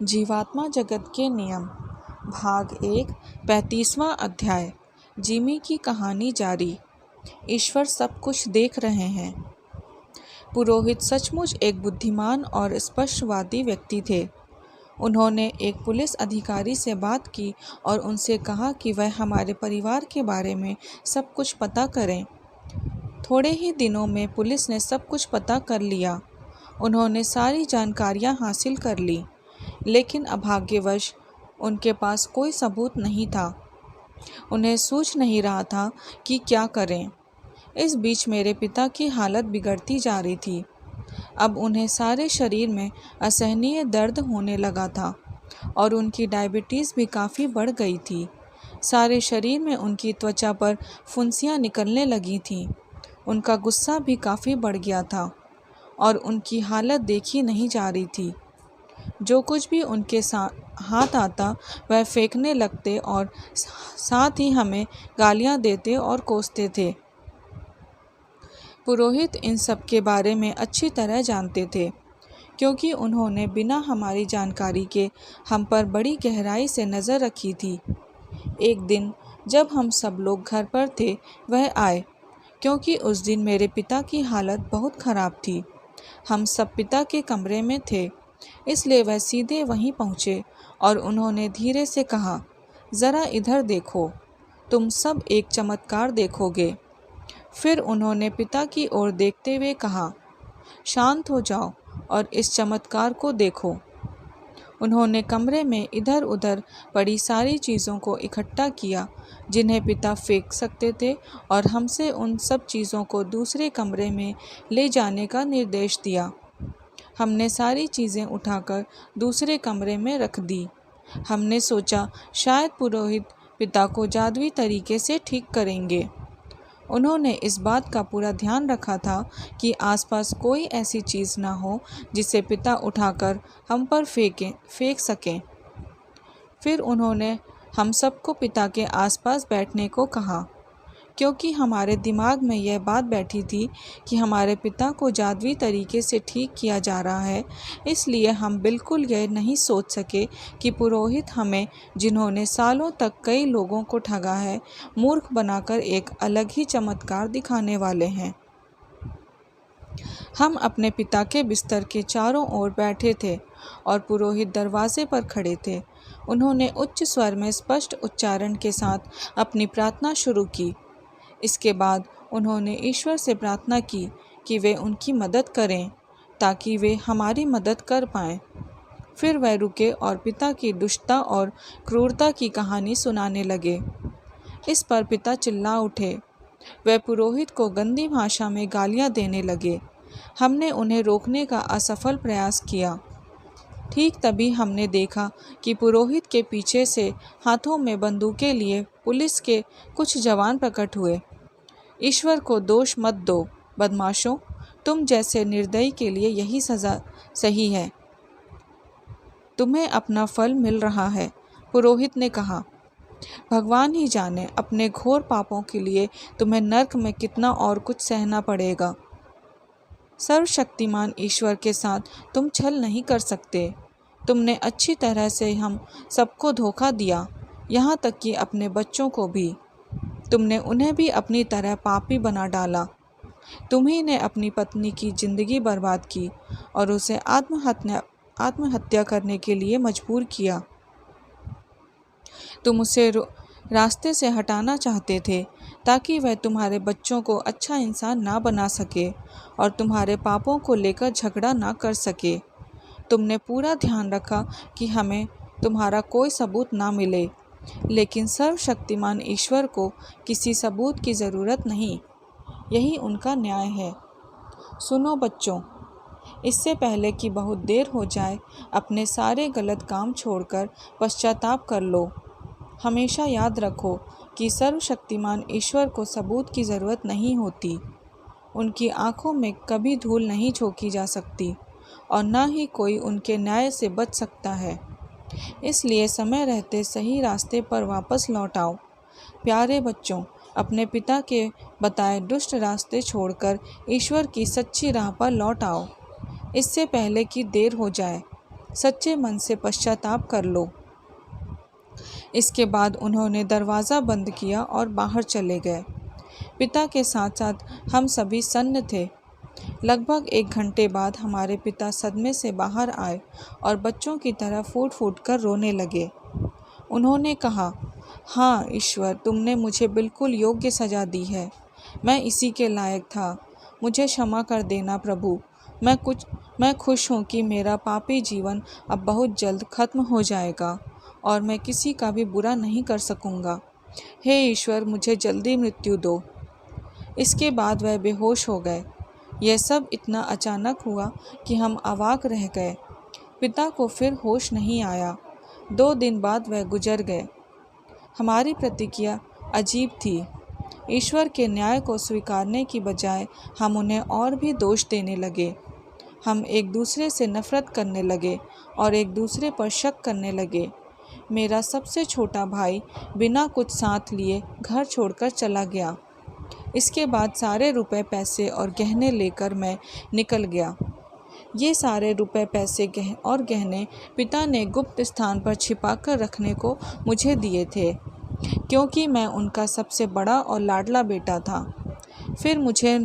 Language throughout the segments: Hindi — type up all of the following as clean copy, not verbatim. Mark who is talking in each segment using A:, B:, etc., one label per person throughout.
A: जीवात्मा जगत के नियम भाग 1 35वां अध्याय। जिमी की कहानी जारी। ईश्वर सब कुछ देख रहे हैं। पुरोहित सचमुच एक बुद्धिमान और स्पष्टवादी व्यक्ति थे। उन्होंने एक पुलिस अधिकारी से बात की और उनसे कहा कि वह हमारे परिवार के बारे में सब कुछ पता करें। थोड़े ही दिनों में पुलिस ने सब कुछ पता कर लिया। उन्होंने सारी जानकारियां हासिल कर ली, लेकिन अभाग्यवश उनके पास कोई सबूत नहीं था। उन्हें सूझ नहीं रहा था कि क्या करें। इस बीच मेरे पिता की हालत बिगड़ती जा रही थी। अब उन्हें सारे शरीर में असहनीय दर्द होने लगा था और उनकी डायबिटीज़ भी काफ़ी बढ़ गई थी। सारे शरीर में उनकी त्वचा पर फुंसियाँ निकलने लगी थीं। उनका गुस्सा भी काफ़ी बढ़ गया था और उनकी हालत देखी नहीं जा रही थी। जो कुछ भी उनके हाथ आता वह फेंकने लगते और साथ ही हमें गालियां देते और कोसते थे। पुरोहित इन सब के बारे में अच्छी तरह जानते थे, क्योंकि उन्होंने बिना हमारी जानकारी के हम पर बड़ी गहराई से नज़र रखी थी। एक दिन जब हम सब लोग घर पर थे, वह आए, क्योंकि उस दिन मेरे पिता की हालत बहुत ख़राब थी। हम सब पिता के कमरे में थे, इसलिए वह सीधे वहीं पहुँचे और उन्होंने धीरे से कहा, ज़रा इधर देखो, तुम सब एक चमत्कार देखोगे। फिर उन्होंने पिता की ओर देखते हुए कहा, शांत हो जाओ और इस चमत्कार को देखो। उन्होंने कमरे में इधर उधर पड़ी सारी चीज़ों को इकट्ठा किया जिन्हें पिता फेंक सकते थे और हमसे उन सब चीज़ों को दूसरे कमरे में ले जाने का निर्देश दिया। हमने सारी चीज़ें उठाकर दूसरे कमरे में रख दी। हमने सोचा शायद पुरोहित पिता को जादुई तरीके से ठीक करेंगे। उन्होंने इस बात का पूरा ध्यान रखा था कि आसपास कोई ऐसी चीज़ ना हो जिसे पिता उठाकर हम पर फेंक सकें। फिर उन्होंने हम सबको पिता के आसपास बैठने को कहा, क्योंकि हमारे दिमाग में यह बात बैठी थी कि हमारे पिता को जादुई तरीके से ठीक किया जा रहा है। इसलिए हम बिल्कुल यह नहीं सोच सके कि पुरोहित हमें, जिन्होंने सालों तक कई लोगों को ठगा है, मूर्ख बनाकर एक अलग ही चमत्कार दिखाने वाले हैं। हम अपने पिता के बिस्तर के चारों ओर बैठे थे और पुरोहित दरवाजे पर खड़े थे। उन्होंने उच्च स्वर में स्पष्ट उच्चारण के साथ अपनी प्रार्थना शुरू की। इसके बाद उन्होंने ईश्वर से प्रार्थना की कि वे उनकी मदद करें ताकि वे हमारी मदद कर पाएं। फिर वह रुके और पिता की दुष्टता और क्रूरता की कहानी सुनाने लगे। इस पर पिता चिल्ला उठे। वे पुरोहित को गंदी भाषा में गालियां देने लगे। हमने उन्हें रोकने का असफल प्रयास किया। ठीक तभी हमने देखा कि पुरोहित के पीछे से हाथों में बंदूकें लिए पुलिस के कुछ जवान प्रकट हुए। ईश्वर को दोष मत दो, बदमाशों, तुम जैसे निर्दयी के लिए यही सज़ा सही है। तुम्हें अपना फल मिल रहा है, पुरोहित ने कहा। भगवान ही जाने अपने घोर पापों के लिए तुम्हें नर्क में कितना और कुछ सहना पड़ेगा। सर्वशक्तिमान ईश्वर के साथ तुम छल नहीं कर सकते। तुमने अच्छी तरह से हम सबको धोखा दिया, यहाँ तक कि अपने बच्चों को भी। तुमने उन्हें भी अपनी तरह पापी बना डाला। तुम्ही ने अपनी पत्नी की जिंदगी बर्बाद की और उसे आत्महत्या करने के लिए मजबूर किया। तुम उसे रास्ते से हटाना चाहते थे ताकि वह तुम्हारे बच्चों को अच्छा इंसान ना बना सके और तुम्हारे पापों को लेकर झगड़ा ना कर सके। तुमने पूरा ध्यान रखा कि हमें तुम्हारा कोई सबूत ना मिले, लेकिन सर्वशक्तिमान ईश्वर को किसी सबूत की ज़रूरत नहीं। यही उनका न्याय है। सुनो बच्चों, इससे पहले कि बहुत देर हो जाए, अपने सारे गलत काम छोड़कर पश्चाताप कर लो। हमेशा याद रखो कि सर्वशक्तिमान ईश्वर को सबूत की ज़रूरत नहीं होती। उनकी आँखों में कभी धूल नहीं झोंकी जा सकती और न ही कोई उनके न्याय से बच सकता है। इसलिए समय रहते सही रास्ते पर वापस लौट आओ। प्यारे बच्चों, अपने पिता के बताए दुष्ट रास्ते छोड़कर ईश्वर की सच्ची राह पर लौट आओ, इससे पहले कि देर हो जाए। सच्चे मन से पश्चाताप कर लो। इसके बाद उन्होंने दरवाज़ा बंद किया और बाहर चले गए। पिता के साथ साथ हम सभी सन्न थे। लगभग 1 घंटे बाद हमारे पिता सदमे से बाहर आए और बच्चों की तरह फूट फूट कर रोने लगे। उन्होंने कहा, हाँ ईश्वर, तुमने मुझे बिल्कुल योग्य सज़ा दी है। मैं इसी के लायक था। मुझे क्षमा कर देना प्रभु। मैं खुश हूँ कि मेरा पापी जीवन अब बहुत जल्द खत्म हो जाएगा और मैं किसी का भी बुरा नहीं कर सकूँगा। हे ईश्वर, मुझे जल्दी मृत्यु दो। इसके बाद वह बेहोश हो गए। यह सब इतना अचानक हुआ कि हम अवाक रह गए। पिता को फिर होश नहीं आया। 2 दिन बाद वह गुजर गए। हमारी प्रतिक्रिया अजीब थी। ईश्वर के न्याय को स्वीकारने की बजाय हम उन्हें और भी दोष देने लगे। हम एक दूसरे से नफरत करने लगे और एक दूसरे पर शक करने लगे। मेरा सबसे छोटा भाई बिना कुछ साथ लिए घर छोड़कर चला गया। इसके बाद सारे रुपए पैसे और गहने लेकर मैं निकल गया। ये सारे रुपए पैसे और गहने पिता ने गुप्त स्थान पर छिपा कर रखने को मुझे दिए थे, क्योंकि मैं उनका सबसे बड़ा और लाडला बेटा था। फिर मुझे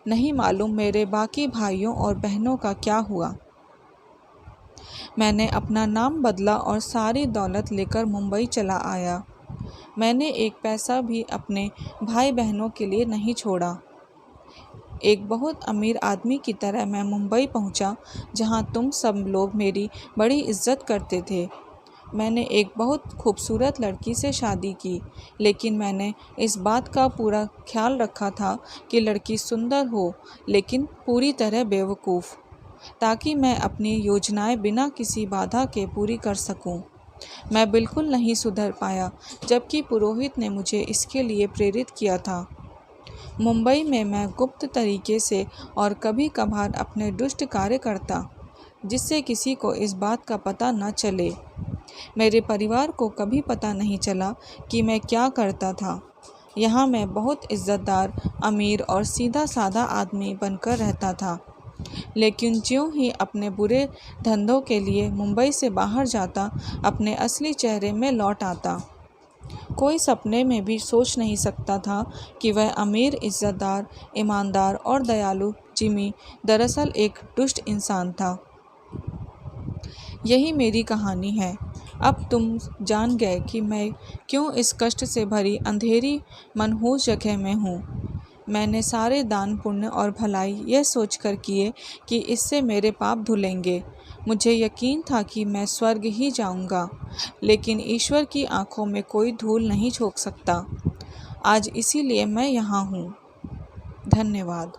A: नहीं मालूम मेरे बाकी भाइयों और बहनों का क्या हुआ। मैंने अपना नाम बदला और सारी दौलत लेकर मुंबई चला आया। मैंने एक पैसा भी अपने भाई बहनों के लिए नहीं छोड़ा। एक बहुत अमीर आदमी की तरह मैं मुंबई पहुंचा, जहां तुम सब लोग मेरी बड़ी इज्जत करते थे। मैंने एक बहुत खूबसूरत लड़की से शादी की, लेकिन मैंने इस बात का पूरा ख्याल रखा था कि लड़की सुंदर हो लेकिन पूरी तरह बेवकूफ़, ताकि मैं अपनी योजनाएं बिना किसी बाधा के पूरी कर सकूं। मैं बिल्कुल नहीं सुधर पाया, जबकि पुरोहित ने मुझे इसके लिए प्रेरित किया था। मुंबई में मैं गुप्त तरीके से और कभी कभार अपने दुष्ट कार्य करता, जिससे किसी को इस बात का पता न चले। मेरे परिवार को कभी पता नहीं चला कि मैं क्या करता था। यहाँ मैं बहुत इज्जतदार, अमीर और सीधा साधा आदमी बनकर रहता था, लेकिन ज्यों ही अपने बुरे धंधों के लिए मुंबई से बाहर जाता, अपने असली चेहरे में लौट आता। कोई सपने में भी सोच नहीं सकता था कि वह अमीर, इज्जतदार, ईमानदार और दयालु जिमी दरअसल एक दुष्ट इंसान था। यही मेरी कहानी है। अब तुम जान गए कि मैं क्यों इस कष्ट से भरी अंधेरी मनहूस जगह में हूँ। मैंने सारे दान, पुण्य और भलाई यह सोचकर किए कि इससे मेरे पाप धुलेंगे। मुझे यकीन था कि मैं स्वर्ग ही जाऊंगा, लेकिन ईश्वर की आंखों में कोई धूल नहीं झोंक सकता। आज इसीलिए मैं यहाँ हूँ। धन्यवाद।